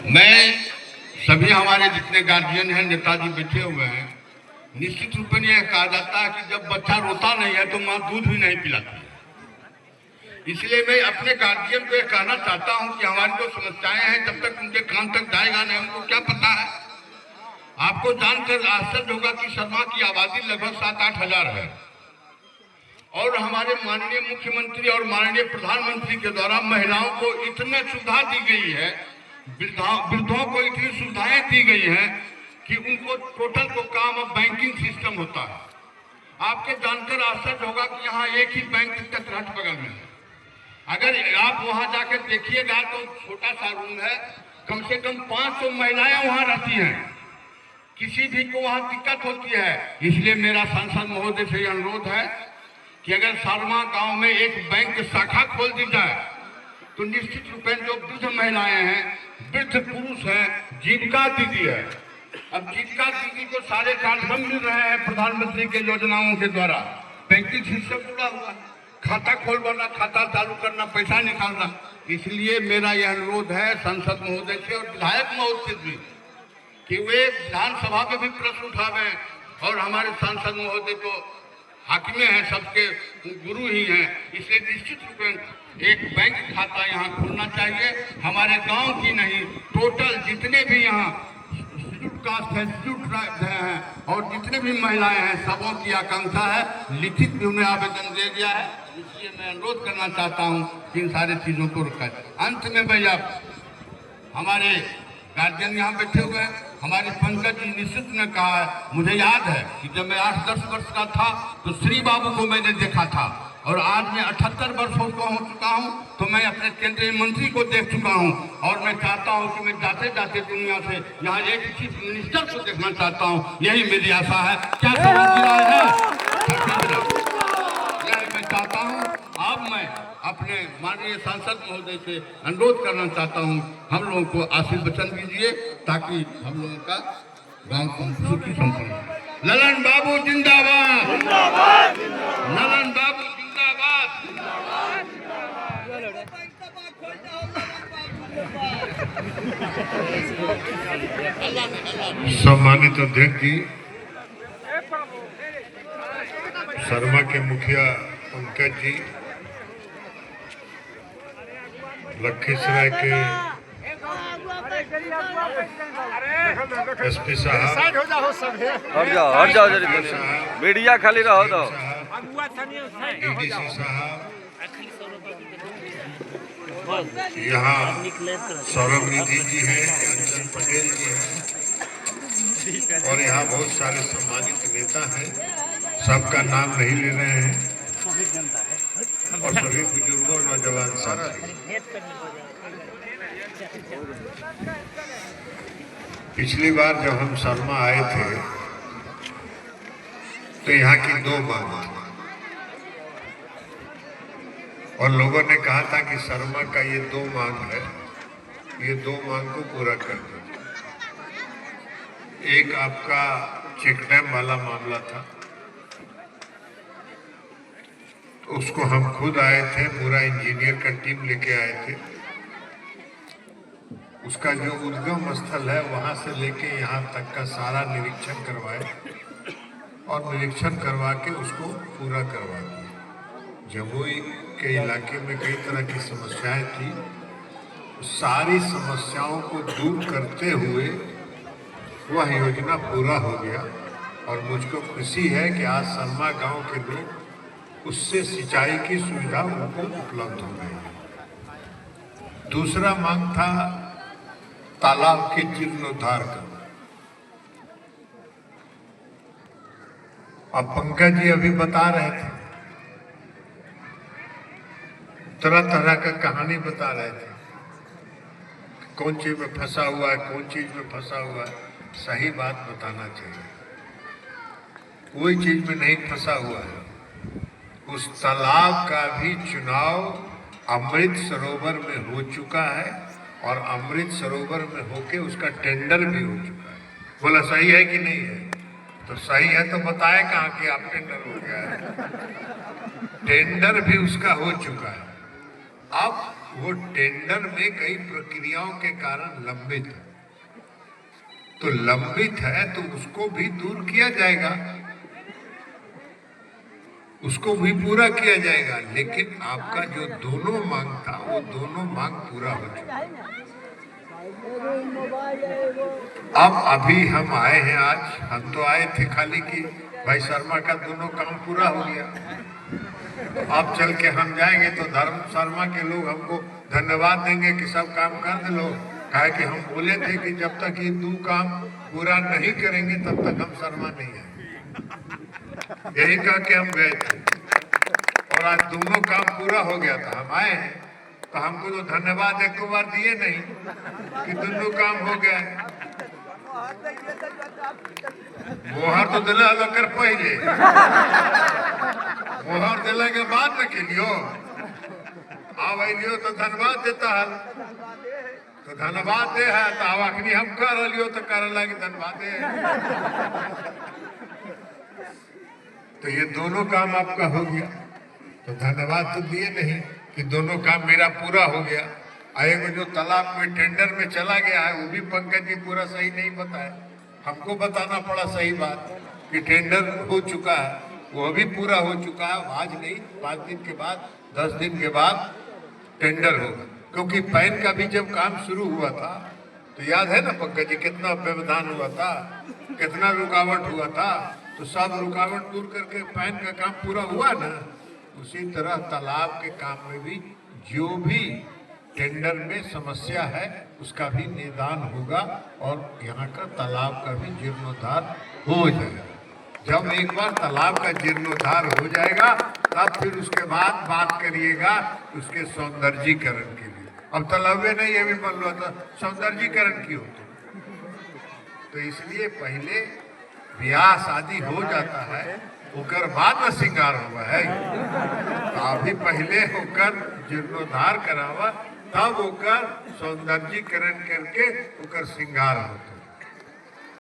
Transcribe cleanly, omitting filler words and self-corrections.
मैं सभी हमारे जितने गार्जियन हैं, नेताजी बैठे हुए हैं, निश्चित रूप में यह कहा जाता है कि जब बच्चा रोता नहीं है तो माँ दूध भी नहीं पिलाती है। इसलिए मैं अपने गार्जियन को यह कहना चाहता हूं कि हमारी जो समस्याएं हैं जब तक उनके कान तक जाएगा नहीं, उनको क्या पता है। आपको जानकर आश्चर्य होगा कि शर्मा की आबादी लगभग 7-8 हजार है और हमारे माननीय मुख्यमंत्री और माननीय प्रधानमंत्री के द्वारा महिलाओं को इतने सुविधा दी गई है, वृद्धों को इतनी सुविधाएं दी गई हैं कि उनको टोटल को काम अब बैंकिंग सिस्टम होता है। आपके जानकर आश्चर्य होगा कि यहाँ एक ही बैंक तटरट बगल में है। अगर आप वहां जाकर देखिएगा तो छोटा सा रूम है, कम से कम 500 महिलाएं वहां रहती हैं। किसी भी को वहां दिक्कत होती है। इसलिए मेरा सांसद महोदय से अनुरोध है कि अगर सारमा गांव में एक बैंक शाखा खोल दी जाए तो निश्चित रूप में जो वृद्ध महिलाएं हैं, वृद्ध पुरुष हैं, जीविका दीदी है। अब जीविका दीदी को सारे कार्यक्रम मिल रहे हैं प्रधानमंत्री के योजनाओं के द्वारा। बैंकिंग सिस्टम जुड़ा हुआ है, खाता खोलवाना, खाता चालू करना, पैसा निकालना। इसलिए मेरा यह अनुरोध है सांसद महोदय से और विधायक महोदय से भी कि वे विधानसभा में भी प्रश्न उठावे और हमारे सांसद महोदय को हाकिमे हैं, सबके गुरु ही हैं। इसलिए निश्चित रूप में एक बैंक खाता यहाँ खुलना चाहिए। हमारे गांव की नहीं, टोटल जितने भी यहाँ शेड्यूल कास्ट है, शेड्यूल ट्राइब हैं और जितने भी महिलाएं हैं, सबों की आकांक्षा है। लिखित भी उन्हें आवेदन दे दिया है। इसलिए मैं अनुरोध करना चाहता हूँ कि इन सारी चीजों को रखा जाए। अंत में भैया हमारे गार्जियन यहाँ बैठे हुए हैं, हमारे पंकज जी निश्चित ने कहा है, मुझे याद है कि जब मैं 8-10 वर्ष का था तो श्री बाबू को मैंने देखा था और आज मैं 78 वर्षों का हो चुका हूं तो मैं अपने केंद्रीय मंत्री को देख चुका हूं और मैं चाहता हूं कि मैं जाते जाते दुनिया से यहाँ एक चीफ मिनिस्टर को देखना चाहता हूं। यही मेरी आशा है। क्या समझ रहा है? यही मैं चाहता हूँ। अब मैं अपने माननीय सांसद महोदय से अनुरोध करना चाहता हूं, हम लोगों को आशीर्वाद वचन दीजिए ताकि हम लोगों का गांव सुखी संपन्न। ललन बाबू जिंदाबाद, ललन बाबू जिंदाबाद। सम्मानित अध्यक्ष जी, शर्मा के मुखिया पंकज जी, लखीसराय के एसपी साहब, हट जाओ मीडिया खाली रहो तो, डीडीसी साहब, यहाँ सौरभ निधि जी हैं, अंजन पटेल जी हैं और यहाँ बहुत सारे सम्मानित नेता हैं। सबका नाम नहीं ले रहे हैं और सभी बुजुर्गों नौजवान साथी। पिछली बार जब हम शर्मा आए थे तो यहाँ की 2 मांग थी और लोगों ने कहा था कि शर्मा का ये 2 मांग है, ये 2 मांग को पूरा कर दो। एक आपका चेक डैम वाला मामला था, तो उसको हम खुद आए थे, पूरा इंजीनियर का टीम लेके आए थे। उसका जो उद्गम स्थल है वहां से लेके यहाँ तक का सारा निरीक्षण करवाए और निरीक्षण करवा के उसको पूरा करवा दिया। जमुई के इलाके में कई तरह की समस्याएं थी, सारी समस्याओं को दूर करते हुए वह योजना पूरा हो गया और मुझको खुशी है कि आज शर्मा गांव के लोग उससे सिंचाई की सुविधा उनको उपलब्ध हो गई है। दूसरा मांग था तालाब के जीर्णोद्धार का। अब पंकज जी अभी बता रहे थे, तरह तरह का कहानी बता रहे थे, कौन चीज में फंसा हुआ है, कौन चीज में फंसा हुआ है। सही बात बताना चाहिए, कोई चीज में नहीं फंसा हुआ है। उस तालाब का भी चुनाव अमृत सरोवर में हो चुका है और अमृत सरोवर में होके उसका टेंडर भी हो चुका है। बोला सही है कि नहीं है? तो सही है तो बताए कहाँ कि आप टेंडर हो गया है। टेंडर भी उसका हो चुका है। अब वो टेंडर में कई प्रक्रियाओं के कारण लंबित है। तो लंबित है तो उसको भी दूर किया जाएगा, उसको भी पूरा किया जाएगा। लेकिन आपका जो दोनों मांग था वो दोनों मांग पूरा हो चुका। अब अभी हम आए हैं, आज हम तो आए थे खाली कि भाई शर्मा का दोनों काम पूरा हो गया। तो अब चल के हम जाएंगे तो धर्म शर्मा के लोग हमको धन्यवाद देंगे कि सब काम कर दे लो। कहा कि हम बोले थे कि जब तक ये 2 काम पूरा नहीं करेंगे तब तक हम शर्मा नहीं आएंगे, यही कह के हम गए थे। और आज दोनों काम पूरा हो गया था, हम आए हैं तो हमको तो धन्यवाद एक बार दिए नहीं कि दोनों काम हो गया। मोहर तो दिला लकर पहले, मोहर दिला के बाद में खेलियो, अब लियो तो धन्यवाद देता है, तो धन्यवाद दे है तो अब अखनी हम कर लियो तो कर लगे धन्यवाद दे। तो ये दोनों काम आपका हो गया, तो धन्यवाद तो दिए नहीं कि दोनों काम मेरा पूरा हो गया। आएगा जो तालाब में टेंडर में चला गया है वो भी पंकज जी पूरा सही नहीं बताया, हमको बताना पड़ा सही बात कि टेंडर हो चुका है, वो अभी पूरा हो चुका है। आज नहीं 5 दिन के बाद 10 दिन के बाद टेंडर होगा। क्योंकि पैन का भी जब काम शुरू हुआ था तो याद है ना पंकज जी कितना व्यवधान हुआ था, कितना रुकावट हुआ था, तो सब रुकावट दूर करके पैन का काम पूरा हुआ ना। उसी तरह तालाब के काम में भी जो भी टेंडर में समस्या है उसका भी निदान होगा और यहाँ का तालाब का भी जीर्णोद्धार हो जाएगा। जब एक बार तालाब का जीर्णोद्धार हो जाएगा तब फिर उसके बाद बात करिएगा उसके सौंदर्यीकरण के लिए। अब तालाबे नहीं अभी बन रहा था, सौंदर्यीकरण की होता, तो इसलिए पहले ब्याह शादी हो जाता है होकर बाद में श्रृंगार हुआ है। तो अभी पहले होकर जीर्णोद्धार करावा तब होकर सौंदर्यीकरण करके होकर श्रृंगार होता।